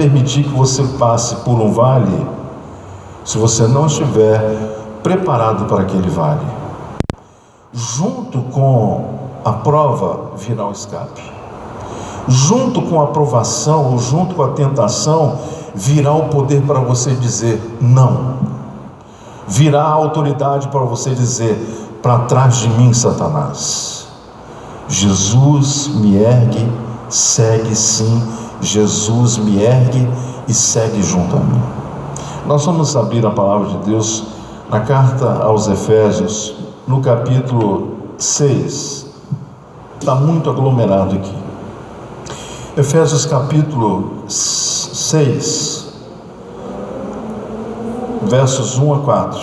permitir que você passe por um vale se você não estiver preparado para aquele vale. Junto com a prova virá o escape. Junto com a provação, ou junto com a tentação, virá o poder para você dizer não. Virá a autoridade para você dizer: para trás de mim, Satanás. Jesus me ergue, segue sim. Jesus me ergue e segue junto a mim. Nós vamos abrir a palavra de Deus na carta aos Efésios, no capítulo 6. Está muito aglomerado aqui. Efésios capítulo 6, versos 1 a 4.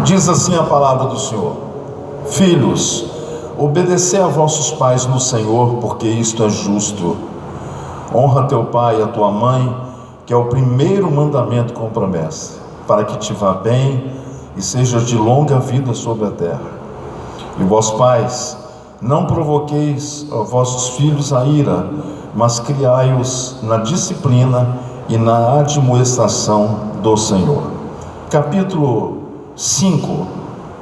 Diz assim a palavra do Senhor: Filhos, obedecei a vossos pais no Senhor, porque isto é justo. Honra teu pai e a tua mãe, que é o primeiro mandamento com promessa, para que te vá bem e seja de longa vida sobre a terra. E vós pais, não provoqueis a vossos filhos a ira, mas criai-os na disciplina e na admoestação do Senhor. Capítulo 5,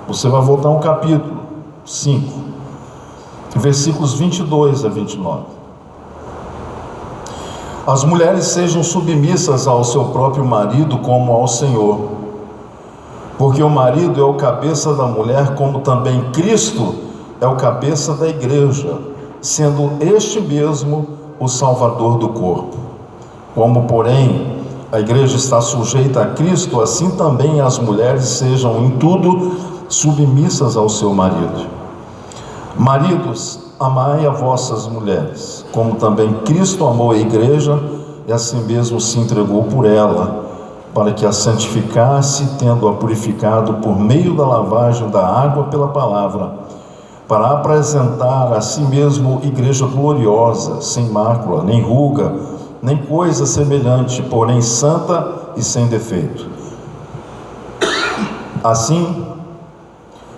você vai voltar um capítulo 5, versículos 22 a 29. As mulheres sejam submissas ao seu próprio marido como ao Senhor, porque o marido é o cabeça da mulher, como também Cristo é o cabeça da igreja, sendo este mesmo o Salvador do corpo. Como, porém, a igreja está sujeita a Cristo, assim também as mulheres sejam em tudo submissas ao seu marido. Maridos, amai a vossas mulheres, como também Cristo amou a igreja e assim mesmo se entregou por ela, para que a santificasse, tendo-a purificado por meio da lavagem da água pela palavra, para apresentar a si mesmo igreja gloriosa, sem mácula, nem ruga, nem coisa semelhante, porém santa e sem defeito. Assim,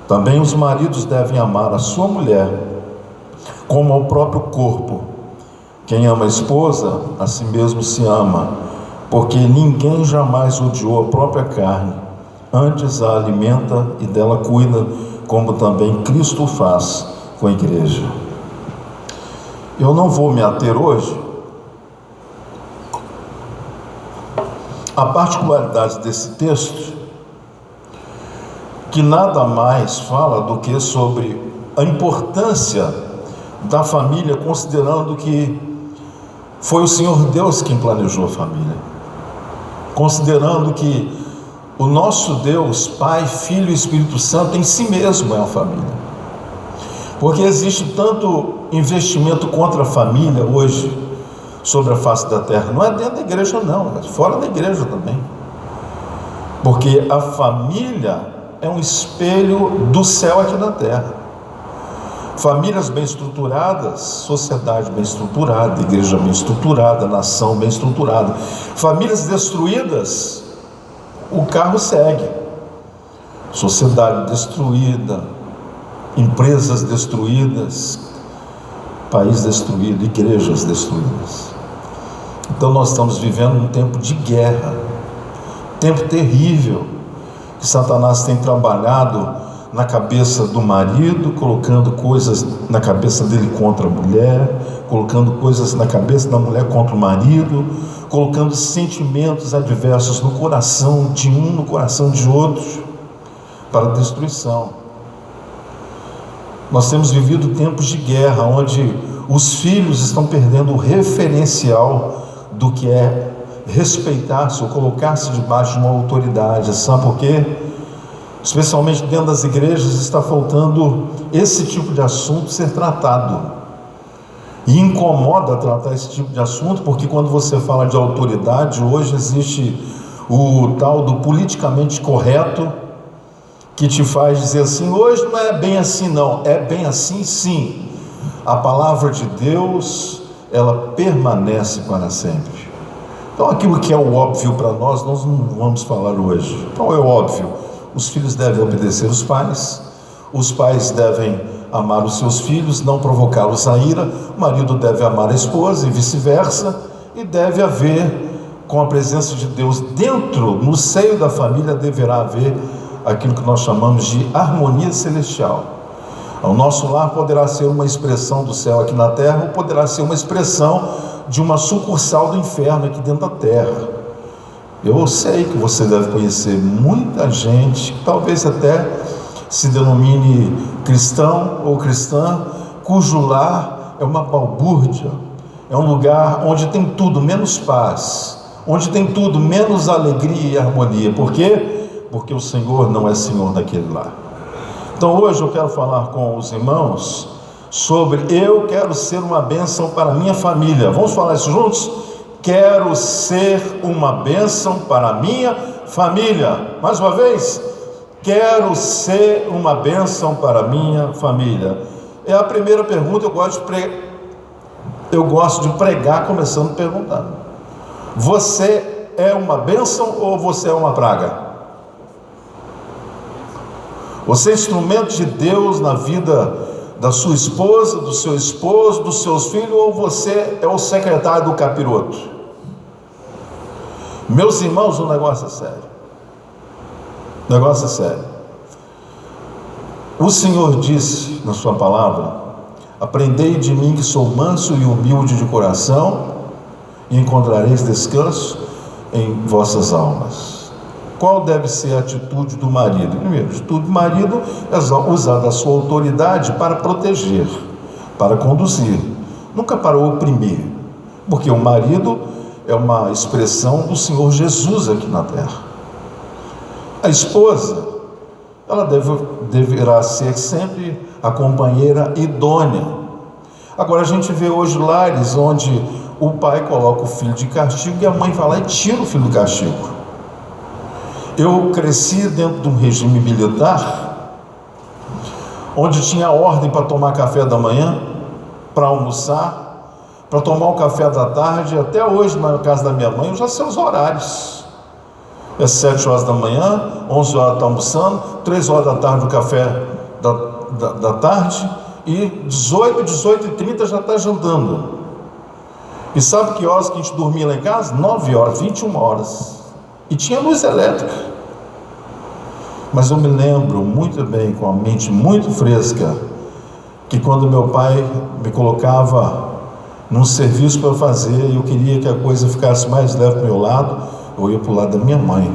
também os maridos devem amar a sua mulher como ao próprio corpo. Quem ama a esposa, a si mesmo se ama, porque ninguém jamais odiou a própria carne, antes a alimenta e dela cuida, como também Cristo faz com a igreja. Eu não vou me ater hoje à particularidade desse texto, que nada mais fala do que sobre a importância da família, considerando que foi o Senhor Deus quem planejou a família, considerando que o nosso Deus, Pai, Filho e Espírito Santo em si mesmo é a família. Porque existe tanto investimento contra a família hoje sobre a face da terra. Não é dentro da igreja não, é fora da igreja também. Porque a família é um espelho do céu aqui na terra. Famílias bem estruturadas, sociedade bem estruturada, igreja bem estruturada, nação bem estruturada. Famílias destruídas, o carro segue. Sociedade destruída, empresas destruídas, país destruído, igrejas destruídas. Então nós estamos vivendo um tempo de guerra, tempo terrível, que Satanás tem trabalhado na cabeça do marido, colocando coisas na cabeça dele contra a mulher, colocando coisas na cabeça da mulher contra o marido, colocando sentimentos adversos no coração de um, no coração de outros, para a destruição. Nós temos vivido tempos de guerra, onde os filhos estão perdendo o referencial do que é respeitar-se ou colocar-se debaixo de uma autoridade. Sabe por quê? Especialmente dentro das igrejas está faltando esse tipo de assunto ser tratado. E incomoda tratar esse tipo de assunto, porque quando você fala de autoridade, hoje existe o tal do politicamente correto, que te faz dizer assim: hoje não é bem assim não, é bem assim sim. A palavra de Deus, ela permanece para sempre. Então aquilo que é o óbvio para nós não vamos falar hoje. Então é óbvio, os filhos devem obedecer os pais devem amar os seus filhos, não provocá-los à ira. O marido deve amar a esposa e vice-versa, e deve haver, com a presença de Deus dentro, no seio da família, deverá haver aquilo que nós chamamos de harmonia celestial. O nosso lar poderá ser uma expressão do céu aqui na terra, ou poderá ser uma expressão de uma sucursal do inferno aqui dentro da terra. Eu sei que você deve conhecer muita gente, que talvez até se denomine cristão ou cristã, cujo lar é uma balbúrdia, é um lugar onde tem tudo menos paz, onde tem tudo menos alegria e harmonia. Por quê? Porque o Senhor não é Senhor daquele lar. Então hoje eu quero falar com os irmãos sobre eu quero ser uma bênção para a minha família. Vamos falar isso juntos? Quero ser uma bênção para a minha família. Mais uma vez, quero ser uma bênção para a minha família. É a primeira pergunta. Eu gosto de pregar começando perguntando: você é uma bênção ou você é uma praga? Você é instrumento de Deus na vida da sua esposa, do seu esposo, dos seus filhos, ou você é o secretário do capiroto? Meus irmãos, o negócio é sério. O negócio é sério. O Senhor disse na sua palavra: aprendei de mim que sou manso e humilde de coração, e encontrareis descanso em vossas almas. Qual deve ser a atitude do marido? Primeiro, a atitude do marido é usar da sua autoridade para proteger, para conduzir, nunca para oprimir, porque o marido é uma expressão do Senhor Jesus aqui na terra. A esposa, ela deverá ser sempre a companheira idônea. Agora a gente vê hoje lares onde o pai coloca o filho de castigo e a mãe vai lá e tira o filho do castigo. Eu cresci dentro de um regime militar, onde tinha ordem para tomar café da manhã, para almoçar, para tomar o café da tarde. Até hoje, na casa da minha mãe, eu já sei os horários. É 7 horas da manhã, 11 horas está almoçando, 3 horas da tarde o café da tarde, e 18h30 já está jantando. E sabe que horas que a gente dormia lá em casa? 9 horas, 21 horas. E tinha luz elétrica. Mas eu me lembro muito bem, com a mente muito fresca, que quando meu pai me colocava num serviço para fazer, e eu queria que a coisa ficasse mais leve para o meu lado, eu ia para o lado da minha mãe.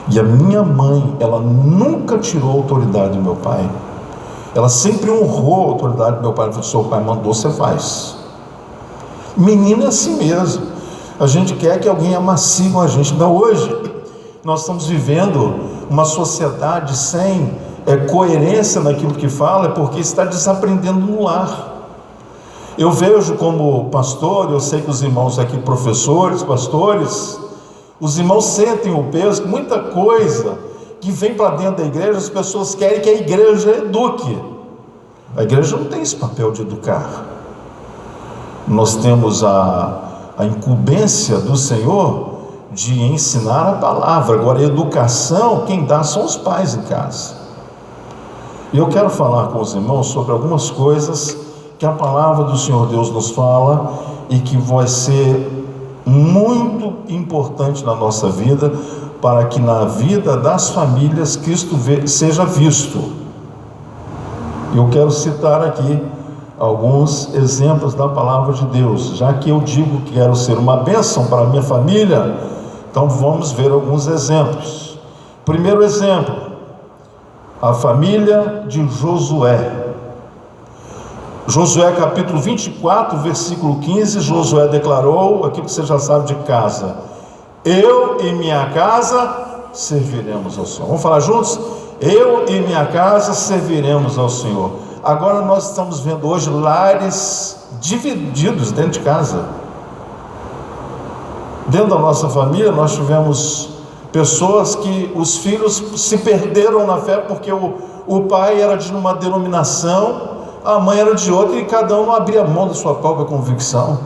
E a minha mãe, ela nunca tirou a autoridade do meu pai. Ela sempre honrou a autoridade do meu pai. Ela falou: seu pai mandou, você faz. Menino é assim mesmo. A gente quer que alguém amacie com a gente. Não, hoje nós estamos vivendo uma sociedade sem coerência naquilo que fala, porque está desaprendendo no lar. Eu vejo como pastor, eu sei que os irmãos aqui, professores, pastores, os irmãos sentem o peso, muita coisa que vem para dentro da igreja, as pessoas querem que a igreja eduque. A igreja não tem esse papel de educar. Nós temos a incumbência do Senhor de ensinar a palavra. Agora, a educação, quem dá são os pais em casa. E eu quero falar com os irmãos sobre algumas coisas que a palavra do Senhor Deus nos fala e que vai ser muito importante na nossa vida, para que na vida das famílias Cristo seja visto. Eu quero citar aqui alguns exemplos da palavra de Deus, já que eu digo que quero ser uma bênção para a minha família. Então vamos ver alguns exemplos. Primeiro exemplo, a família de Josué. Josué capítulo 24, versículo 15, Josué declarou aquilo que você já sabe de casa: eu e minha casa serviremos ao Senhor. Vamos falar juntos? Eu e minha casa serviremos ao Senhor. Agora nós estamos vendo hoje lares divididos dentro de casa. Dentro da nossa família nós tivemos pessoas que os filhos se perderam na fé, porque o pai era de uma denominação, a mãe era de outra, e cada um não abria mão da sua própria convicção.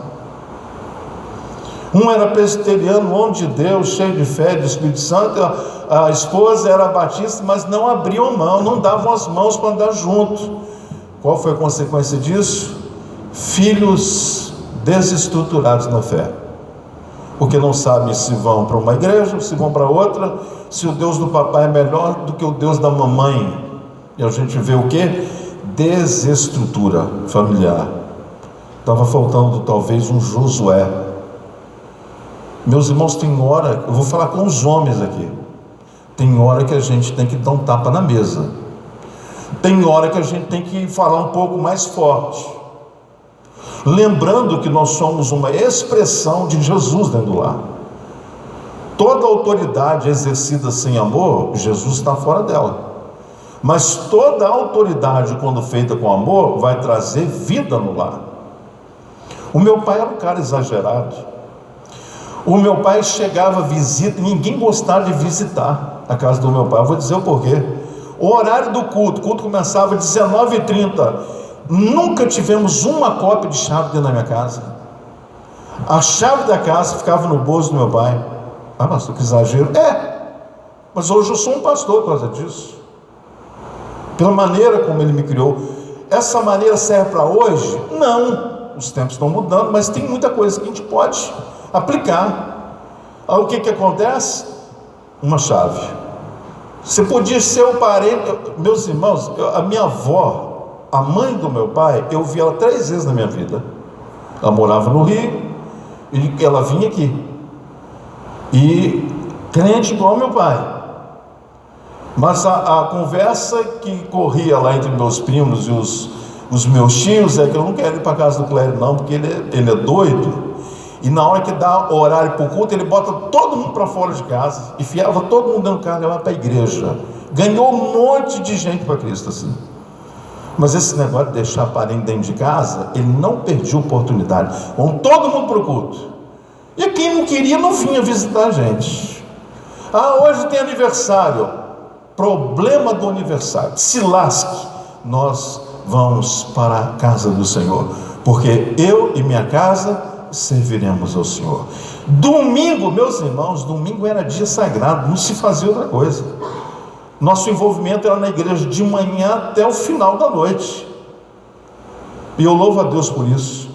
Um era presbiteriano, homem de Deus, cheio de fé, do Espírito Santo. A esposa era batista, mas não abriam mão, não davam as mãos para andar junto. Qual foi a consequência disso? Filhos desestruturados na fé, porque não sabem se vão para uma igreja, se vão para outra, se o Deus do papai é melhor do que o Deus da mamãe. E a gente vê o que? Desestrutura familiar. Estava faltando talvez um Josué. Meus irmãos, tem hora, eu vou falar com os homens aqui, tem hora que a gente tem que dar um tapa na mesa, tem hora que a gente tem que falar um pouco mais forte, lembrando que nós somos uma expressão de Jesus dentro do lar. Toda autoridade exercida sem amor, Jesus está fora dela. Mas toda autoridade, quando feita com amor, vai trazer vida no lar. O meu pai era um cara exagerado. O meu pai chegava a visita, ninguém gostava de visitar a casa do meu pai. Eu vou dizer o porquê. O horário do culto, o culto começava às 19h30. Nunca tivemos uma cópia de chave dentro da minha casa. A chave da casa ficava no bolso do meu pai. Ah, pastor, que exagero. Mas hoje eu sou um pastor por causa disso. Pela maneira como ele me criou. Essa maneira serve para hoje? Não. Os tempos estão mudando, mas tem muita coisa que a gente pode aplicar. Aí o que acontece? Uma chave. Você podia ser o parente. Meus irmãos, a minha avó, a mãe do meu pai, eu vi ela 3 vezes na minha vida. Ela morava no Rio e ela vinha aqui. E crente igual meu pai. Mas a conversa que corria lá entre meus primos e os meus tios é que eu não quero ir para a casa do Clério não, porque ele é doido. E na hora que dá o horário para o culto, ele bota todo mundo para fora de casa, enfiava todo mundo dentro do carro e levava para a igreja. Ganhou um monte de gente para Cristo assim. Mas esse negócio de deixar parente dentro de casa, ele não perdia oportunidade. Vão todo mundo para o culto. E quem não queria não vinha visitar a gente. Ah, hoje tem aniversário. Problema do aniversário. Se lasque. Nós vamos para a casa do Senhor, porque eu e minha casa serviremos ao Senhor. Domingo, meus irmãos, domingo era dia sagrado, não se fazia outra coisa. Nosso envolvimento era na igreja de manhã até o final da noite. E eu louvo a Deus por isso.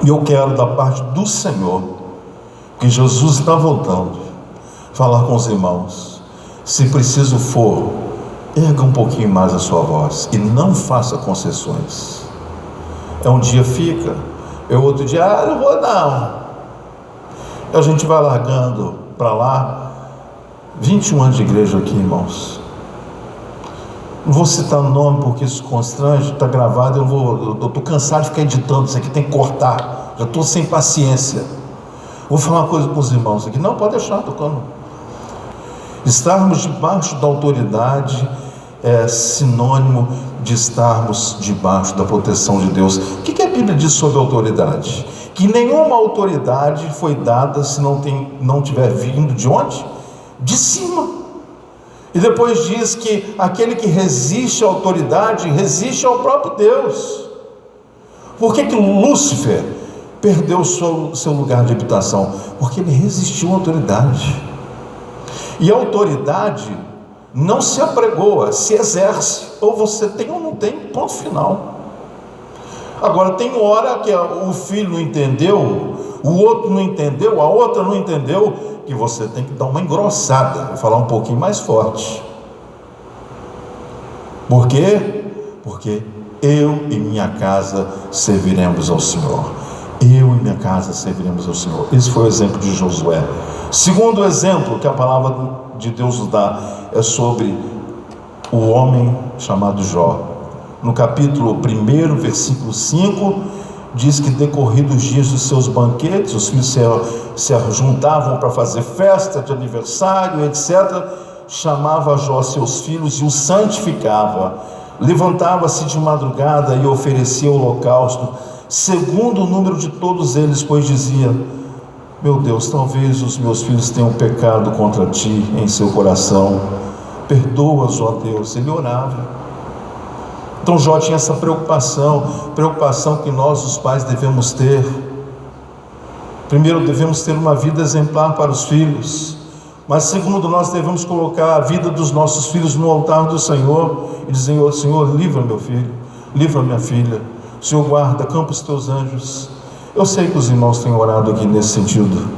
E eu quero, da parte do Senhor, que Jesus está voltando, falar com os irmãos. Se preciso for, erga um pouquinho mais a sua voz e não faça concessões. Um dia fica, outro dia, não vou não. A gente vai largando para lá. 21 anos de igreja aqui, irmãos. Não vou citar o nome porque isso constrange, está gravado. Eu estou cansado de ficar editando isso aqui, tem que cortar. Já estou sem paciência. Vou falar uma coisa com os irmãos aqui. Não, pode deixar tocando. Estarmos debaixo da autoridade é sinônimo de estarmos debaixo da proteção de Deus. O que a Bíblia diz sobre autoridade? Que nenhuma autoridade foi dada se não tiver vindo de onde? De cima. E depois diz que aquele que resiste à autoridade resiste ao próprio Deus. Por que Lúcifer perdeu o seu lugar de habitação? Porque ele resistiu à autoridade. E a autoridade não se apregoa, se exerce. Ou você tem ou não tem, ponto final. Agora tem hora que o filho não entendeu, o outro não entendeu, a outra não entendeu, que você tem que dar uma engrossada, falar um pouquinho mais forte. Por quê? Porque eu e minha casa serviremos ao Senhor. Eu e minha casa serviremos ao Senhor. Esse foi o exemplo de Josué. Segundo exemplo que a palavra de Deus nos dá é sobre o homem chamado Jó. No capítulo 1, versículo 5, diz que decorridos os dias dos seus banquetes, os filhos se juntavam para fazer festa de aniversário, etc. Chamava Jó seus filhos e os santificava. Levantava-se de madrugada e oferecia holocausto, segundo o número de todos eles, pois dizia: meu Deus, talvez os meus filhos tenham pecado contra ti em seu coração, perdoa-os, ó Deus. Ele orava. Então Jó tinha essa preocupação que nós, os pais, devemos ter. Primeiro, devemos ter uma vida exemplar para os filhos, Mas segundo, nós devemos colocar a vida dos nossos filhos no altar do Senhor e dizer: "Ó Senhor, livra meu filho, livra minha filha, Senhor, guarda, acampa os teus anjos." Eu sei que os irmãos têm orado aqui nesse sentido,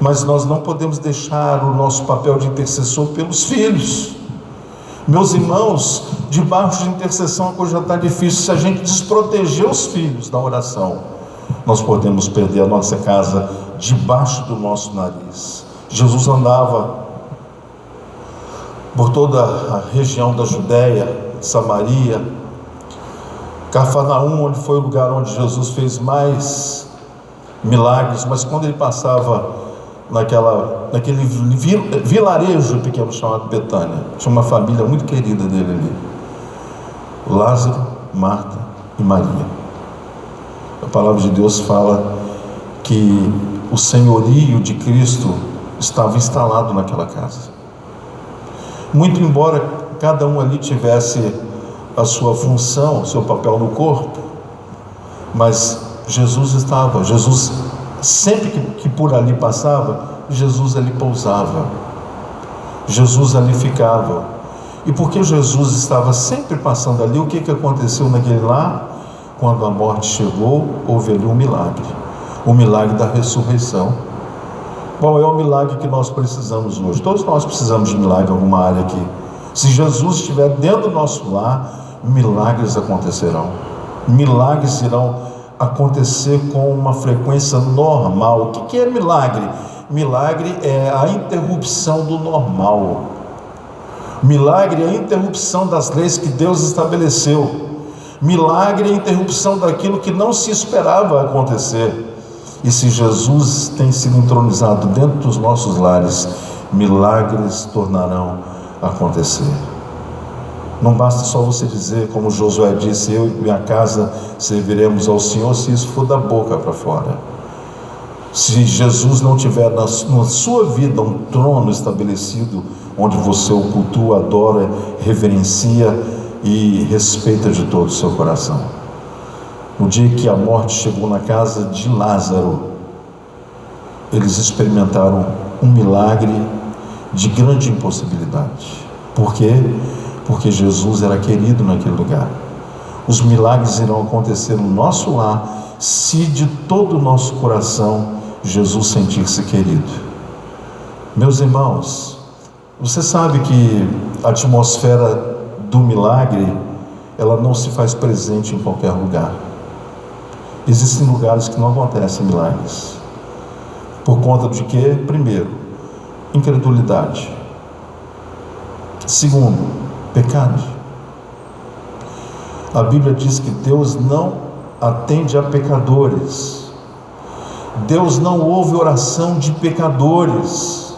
mas nós não podemos deixar o nosso papel de intercessor pelos filhos. Meus irmãos, debaixo de intercessão a coisa já está difícil. Se a gente desproteger os filhos da oração, nós podemos perder a nossa casa debaixo do nosso nariz. Jesus andava por toda a região da Judéia, Samaria, Cafarnaum, onde foi o lugar onde Jesus fez mais milagres. Mas quando ele passava naquele vilarejo pequeno chamado Betânia, tinha uma família muito querida dele ali: Lázaro, Marta e Maria. A palavra de Deus fala que o senhorio de Cristo estava instalado naquela casa. Muito embora cada um ali tivesse a sua função, o seu papel no corpo, mas Jesus sempre que por ali passava, Jesus ali pousava, Jesus ali ficava. E porque Jesus estava sempre passando ali, o que aconteceu naquele lar? Quando a morte chegou, houve ali um milagre, o milagre da ressurreição. Qual é o milagre que nós precisamos hoje? Todos nós precisamos de milagre em alguma área aqui. Se Jesus estiver dentro do nosso lar, milagres acontecerão. Milagres irão acontecer com uma frequência normal. O que é milagre? Milagre é a interrupção do normal. Milagre é a interrupção das leis que Deus estabeleceu. Milagre é a interrupção daquilo que não se esperava acontecer. E se Jesus tem sido entronizado dentro dos nossos lares, milagres tornarão a acontecer. Não basta só você dizer, como Josué disse: "Eu e minha casa serviremos ao Senhor", se isso for da boca para fora. Se Jesus não tiver na sua vida um trono estabelecido, onde você o cultua, adora, reverencia e respeita de todo o seu coração. No dia que a morte chegou na casa de Lázaro, eles experimentaram um milagre de grande impossibilidade. Por quê? Porque Jesus era querido naquele lugar. Os milagres irão acontecer no nosso lar, se de todo o nosso coração Jesus sentir-se querido. Meus irmãos, você sabe que a atmosfera do milagre, ela não se faz presente em qualquer lugar. Existem lugares que não acontecem milagres. Por conta de quê? Primeiro, incredulidade. Segundo, pecado. A Bíblia diz que Deus não atende a pecadores. Deus não ouve oração de pecadores.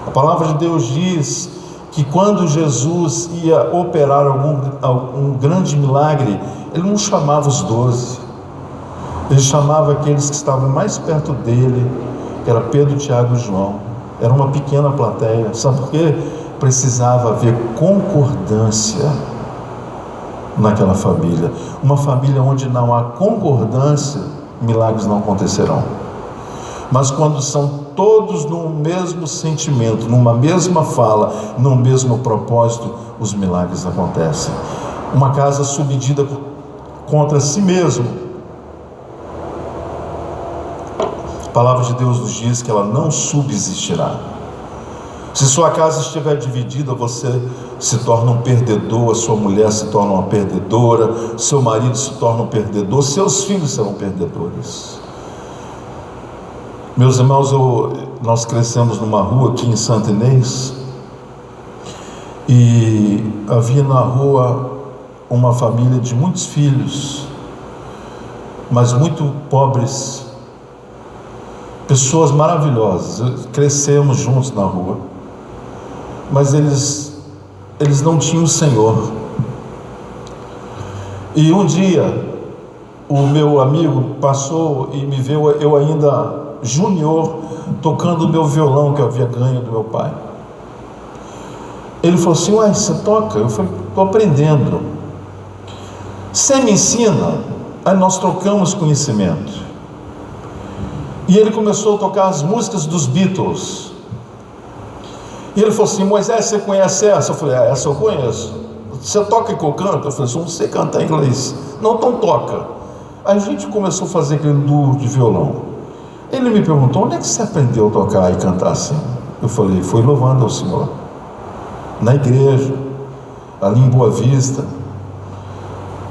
A palavra de Deus diz que quando Jesus ia operar algum grande milagre, Ele não chamava os 12, Ele chamava aqueles que estavam mais perto dele, que era Pedro, Tiago e João. Era uma pequena plateia. Sabe por quê? Precisava haver concordância naquela família. Uma família onde não há concordância, milagres não acontecerão. Mas quando são todos no mesmo sentimento, numa mesma fala, num mesmo propósito, os milagres acontecem. Uma casa submetida contra si mesmo, a palavra de Deus nos diz que ela não subsistirá. Se sua casa estiver dividida, você se torna um perdedor, a sua mulher se torna uma perdedora, seu marido se torna um perdedor, seus filhos serão perdedores. Meus irmãos, nós crescemos numa rua aqui em Santo Inês, e havia na rua uma família de muitos filhos, mas muito pobres, pessoas maravilhosas. Crescemos juntos na rua, mas eles não tinham o Senhor. E um dia o meu amigo passou e me viu, eu ainda júnior, tocando o meu violão que eu havia ganho do meu pai. Ele falou assim: "Uai, você toca?" Eu falei: "Estou aprendendo." "Você me ensina?" Aí nós trocamos conhecimento. E ele começou a tocar as músicas dos Beatles. E ele falou assim: Moisés, você conhece essa? Eu falei: essa eu conheço. Você toca que eu canto? Eu falei: não sei cantar inglês. Não, então toca. Aí a gente começou a fazer aquele duo de violão. Ele me perguntou: onde é que você aprendeu a tocar e cantar assim? Eu falei: foi louvando ao Senhor, na igreja, ali em Boa Vista.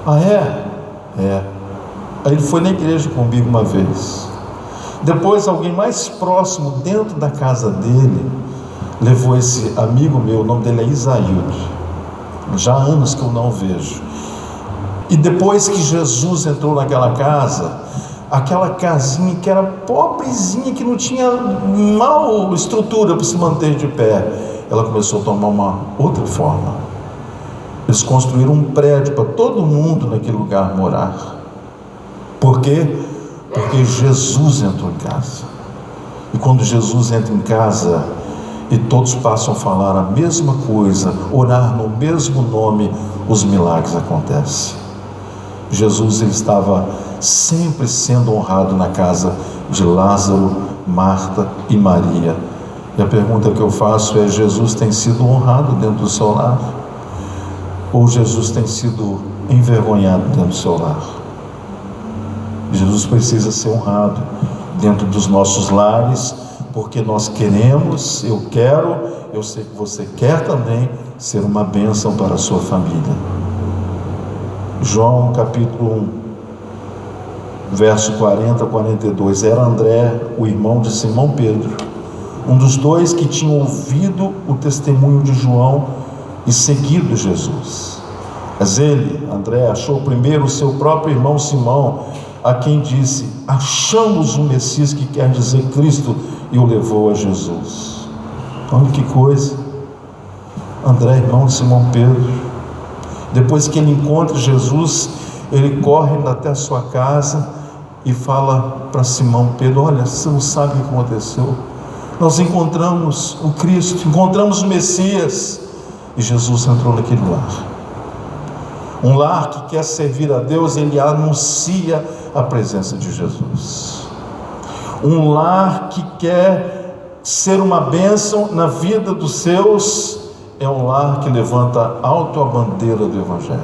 Ah, é? É. Aí ele foi na igreja comigo uma vez. Depois alguém mais próximo dentro da casa dele levou esse amigo meu, o nome dele é Isaías. Já há anos que eu não vejo. E depois que Jesus entrou naquela casa, aquela casinha que era pobrezinha, que não tinha mal estrutura para se manter de pé, ela começou a tomar uma outra forma. Eles construíram um prédio para todo mundo naquele lugar morar. Por quê? Porque Jesus entrou em casa. E quando Jesus entra em casa e todos passam a falar a mesma coisa, orar no mesmo nome, os milagres acontecem. Jesus, ele estava sempre sendo honrado na casa de Lázaro, Marta e Maria. E a pergunta que eu faço é: Jesus tem sido honrado dentro do seu lar? Ou Jesus tem sido envergonhado dentro do seu lar? Jesus precisa ser honrado dentro dos nossos lares, porque nós queremos, eu quero, eu sei que você quer também ser uma bênção para a sua família. João capítulo 1, verso 40 a 42. Era André, o irmão de Simão Pedro, um dos dois que tinham ouvido o testemunho de João e seguido Jesus. Mas ele, André, achou primeiro o seu próprio irmão Simão, a quem disse: achamos o Messias, que quer dizer Cristo, e o levou a Jesus. Olha que coisa. André, irmão de Simão Pedro, depois que ele encontra Jesus, ele corre até a sua casa e fala para Simão Pedro: olha, você não sabe o que aconteceu, nós encontramos o Cristo, encontramos o Messias. E Jesus entrou naquele lar. Um lar que quer servir a Deus, ele anuncia a presença de Jesus. Um lar que quer ser uma bênção na vida dos seus, é um lar que levanta alto a bandeira do Evangelho.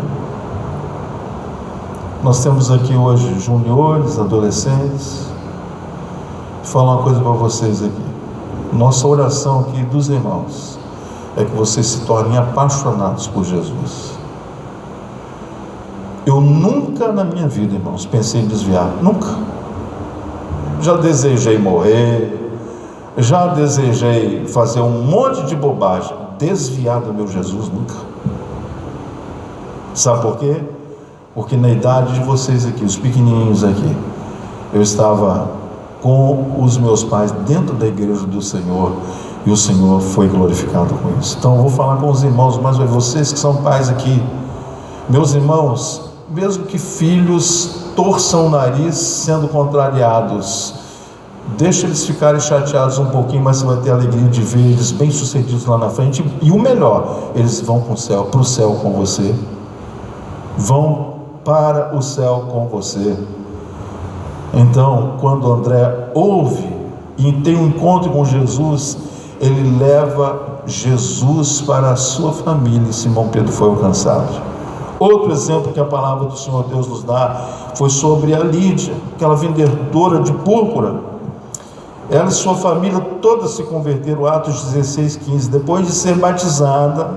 Nós temos aqui hoje juniores, adolescentes. Vou falar uma coisa para vocês aqui. Nossa oração aqui dos irmãos é que vocês se tornem apaixonados por Jesus. Eu nunca na minha vida, irmãos, pensei em desviar, nunca. Já desejei morrer, já desejei fazer um monte de bobagem, desviar do meu Jesus, nunca. Sabe por quê? Porque na idade de vocês aqui, os pequenininhos aqui, eu estava com os meus pais dentro da igreja do Senhor, e o Senhor foi glorificado com isso. Então eu vou falar com os irmãos, mas vocês que são pais aqui, meus irmãos, mesmo que filhos torçam o nariz sendo contrariados, deixa eles ficarem chateados um pouquinho, mas você vai ter a alegria de ver eles bem sucedidos lá na frente. E o melhor, eles vão para o céu com você, vão para o céu com você. Então, quando André ouve e tem um encontro com Jesus, ele leva Jesus para a sua família, e Simão Pedro foi alcançado. Outro exemplo que a palavra do Senhor Deus nos dá foi sobre a Lídia, aquela vendedora de púrpura. Ela e sua família toda se converteram, Atos 16:15. Depois de ser batizada,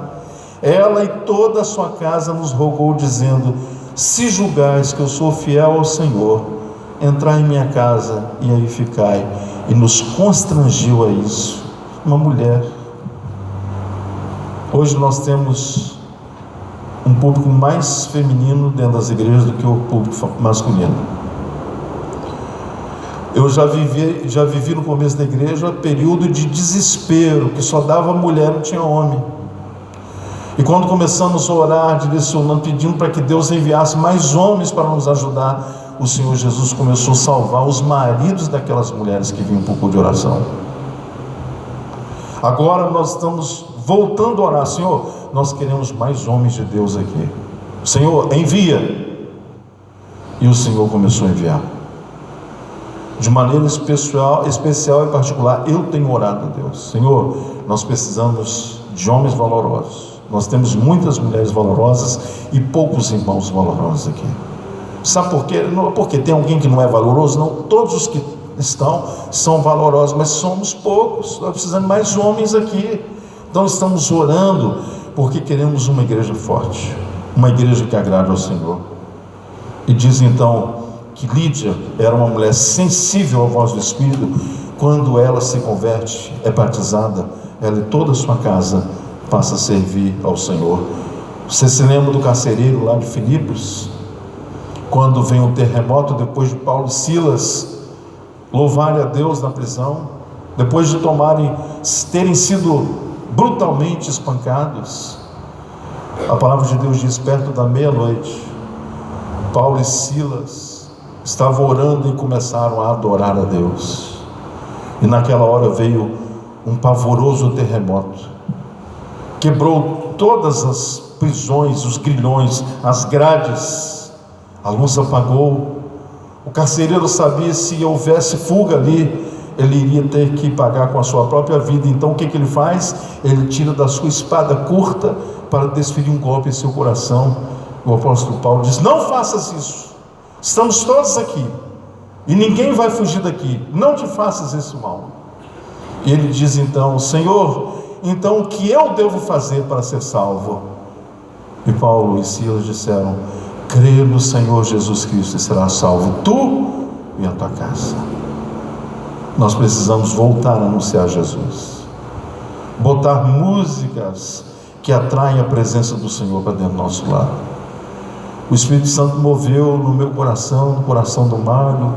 ela e toda a sua casa nos rogou, dizendo: se julgais que eu sou fiel ao Senhor, entrai em minha casa e aí ficai. E nos constrangiu a isso. Uma mulher. Hoje nós temos um público mais feminino dentro das igrejas do que o público masculino. Eu já vivi no começo da igreja período de desespero, que só dava mulher, não tinha homem. E quando começamos a orar, direcionando, pedindo para que Deus enviasse mais homens para nos ajudar, o Senhor Jesus começou a salvar os maridos daquelas mulheres que vinham para o culto de oração. Agora nós estamos voltando a orar: Senhor, nós queremos mais homens de Deus aqui. Senhor, envia. E o Senhor começou a enviar. De maneira especial e particular, eu tenho orado a Deus: Senhor, nós precisamos de homens valorosos. Nós temos muitas mulheres valorosas e poucos irmãos valorosos aqui. Sabe por quê? Não porque tem alguém que não é valoroso, não. Todos os que estão são valorosos, mas somos poucos. Nós precisamos de mais homens aqui. Então estamos orando porque queremos uma igreja forte, uma igreja que agrade ao Senhor. E diz então que Lídia era uma mulher sensível à voz do Espírito. Quando ela se converte, é batizada, ela e toda a sua casa passa a servir ao Senhor. Você se lembra do carcereiro lá de Filipos? Quando vem um terremoto, depois de Paulo e Silas louvarem a Deus na prisão, depois de terem sido brutalmente espancados, a palavra de Deus diz: perto da meia-noite, Paulo e Silas estavam orando e começaram a adorar a Deus. E naquela hora veio um pavoroso terremoto, quebrou todas as prisões, os grilhões, as grades, a luz apagou. O carcereiro sabia, se houvesse fuga ali, ele iria ter que pagar com a sua própria vida. Então o que ele faz? Ele tira da sua espada curta para desferir um golpe em seu coração. O apóstolo Paulo diz: não faças isso, estamos todos aqui e ninguém vai fugir daqui, não te faças esse mal. E ele diz então: Senhor, então o que eu devo fazer para ser salvo? E Paulo e Silas disseram: crê no Senhor Jesus Cristo e serás salvo, tu e a tua casa. Nós precisamos voltar a anunciar Jesus, botar músicas que atraem a presença do Senhor para dentro do nosso lar. O Espírito Santo moveu no meu coração, no coração do Mário.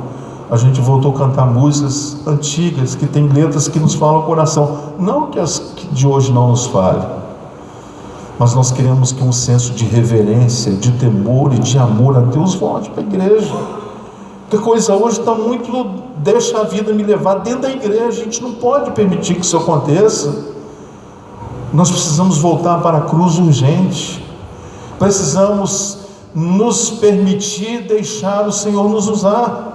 A gente voltou a cantar músicas antigas que tem letras que nos falam o coração. Não que as de hoje não nos falem, mas nós queremos que um senso de reverência, de temor e de amor a Deus volte para a igreja. Porque a coisa hoje está muito, deixa a vida me levar dentro da igreja. A gente não pode permitir que isso aconteça. Nós precisamos voltar para a cruz urgente. Precisamos nos permitir deixar o Senhor nos usar.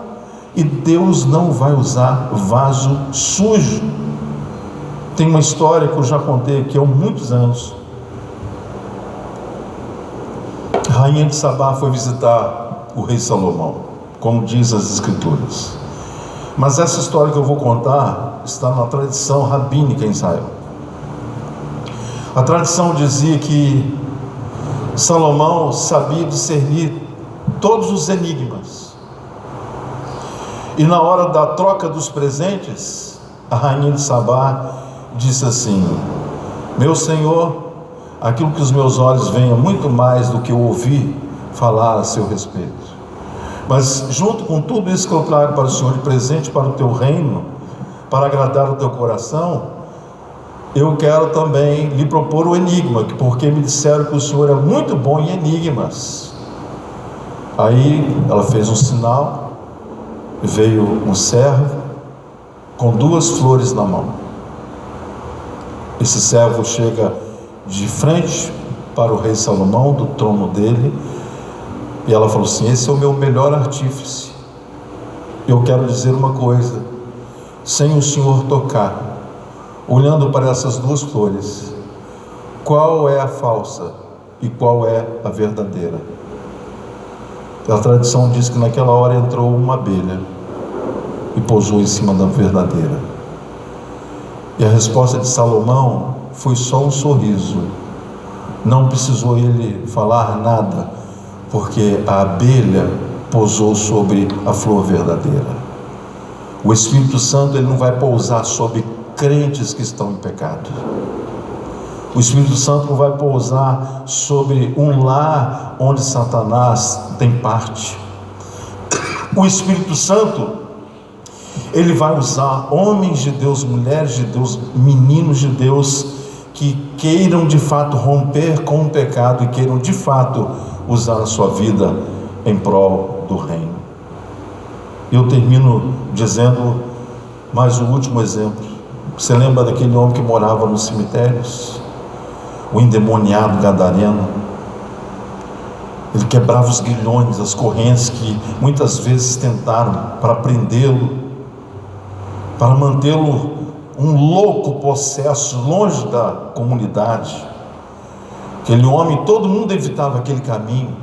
E Deus não vai usar vaso sujo. Tem uma história que eu já contei aqui há muitos anos. A rainha de Sabá foi visitar o rei Salomão, como diz as escrituras. Mas essa história que eu vou contar está na tradição rabínica em Israel. A tradição dizia que Salomão sabia discernir todos os enigmas. E na hora da troca dos presentes, a rainha de Sabá disse assim: meu senhor, aquilo que os meus olhos veem é muito mais do que eu ouvi falar a seu respeito. Mas junto com tudo isso que eu trago para o Senhor de presente para o teu reino, para agradar o teu coração, eu quero também lhe propor o enigma, porque me disseram que o Senhor é muito bom em enigmas. Aí ela fez um sinal, veio um servo com 2 flores na mão. Esse servo chega de frente para o rei Salomão, do trono dele, e ela falou assim: esse é o meu melhor artífice. Eu quero dizer uma coisa, sem o senhor tocar, olhando para essas 2 flores, qual é a falsa e qual é a verdadeira? A tradição diz que naquela hora entrou uma abelha e pousou em cima da verdadeira. E a resposta de Salomão foi só um sorriso. Não precisou ele falar nada, porque a abelha pousou sobre a flor verdadeira. O Espírito Santo, ele não vai pousar sobre crentes que estão em pecado. O Espírito Santo não vai pousar sobre um lar onde Satanás tem parte. O Espírito Santo, ele vai usar homens de Deus, mulheres de Deus, meninos de Deus, que queiram de fato romper com o pecado e queiram de fato usar a sua vida em prol do reino. Eu termino dizendo mais um último exemplo. Você lembra daquele homem que morava nos cemitérios? O endemoniado gadareno. Ele quebrava os grilhões, as correntes que muitas vezes tentaram para prendê-lo. para mantê-lo um louco possesso, longe da comunidade. Aquele homem, todo mundo evitava aquele caminho.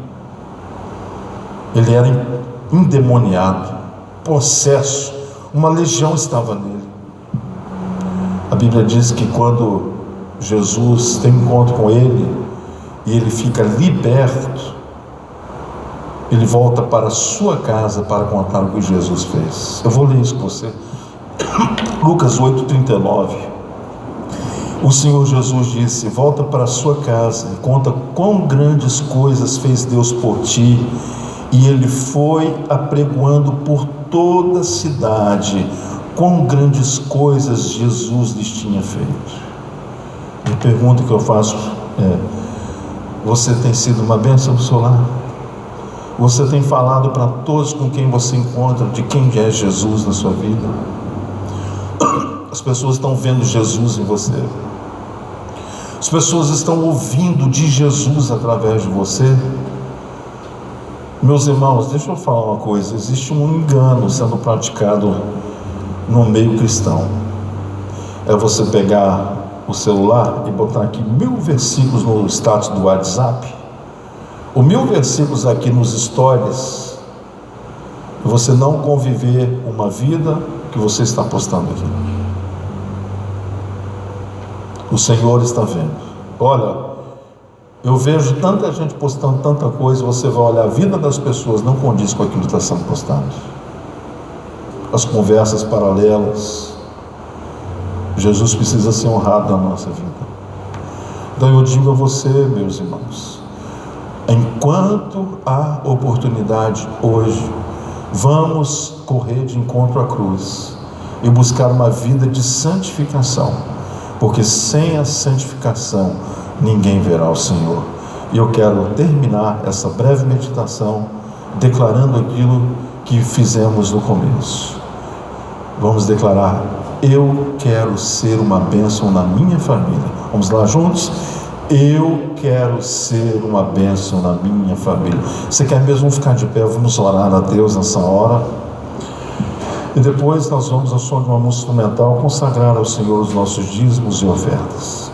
Ele era endemoniado, possesso, uma legião estava nele. A Bíblia diz que quando Jesus tem encontro com ele e ele fica liberto, ele volta para a sua casa para contar o que Jesus fez. Eu vou ler isso com você. Lucas 8:39. O Senhor Jesus disse: volta para a sua casa e conta quão grandes coisas fez Deus por ti. E ele foi apregoando por toda a cidade quão grandes coisas Jesus lhes tinha feito. A pergunta que eu faço é: você tem sido uma bênção no seu lar? Você tem falado para todos com quem você encontra de quem é Jesus na sua vida? As pessoas estão vendo Jesus em você. As pessoas estão ouvindo de Jesus através de você. Meus irmãos, deixa eu falar uma coisa. Existe um engano sendo praticado no meio cristão. É você pegar o celular e botar aqui 1000 versículos no status do WhatsApp, ou 1000 versículos aqui nos stories, e você não conviver uma vida que você está postando aqui. O Senhor está vendo. Olha, eu vejo tanta gente postando tanta coisa, você vai olhar, a vida das pessoas não condiz com aquilo que está sendo postado. As conversas paralelas. Jesus precisa ser honrado na nossa vida. Então eu digo a você, meus irmãos, enquanto há oportunidade hoje, vamos correr de encontro à cruz e buscar uma vida de santificação, porque sem a santificação ninguém verá o Senhor. E eu quero terminar essa breve meditação declarando aquilo que fizemos no começo. Vamos declarar: eu quero ser uma bênção na minha família. Vamos lá juntos? Eu quero ser uma bênção na minha família. Você quer mesmo ficar de pé? Vamos orar a Deus nessa hora. E depois nós vamos, ao som de uma música instrumental, consagrar ao Senhor os nossos dízimos e ofertas.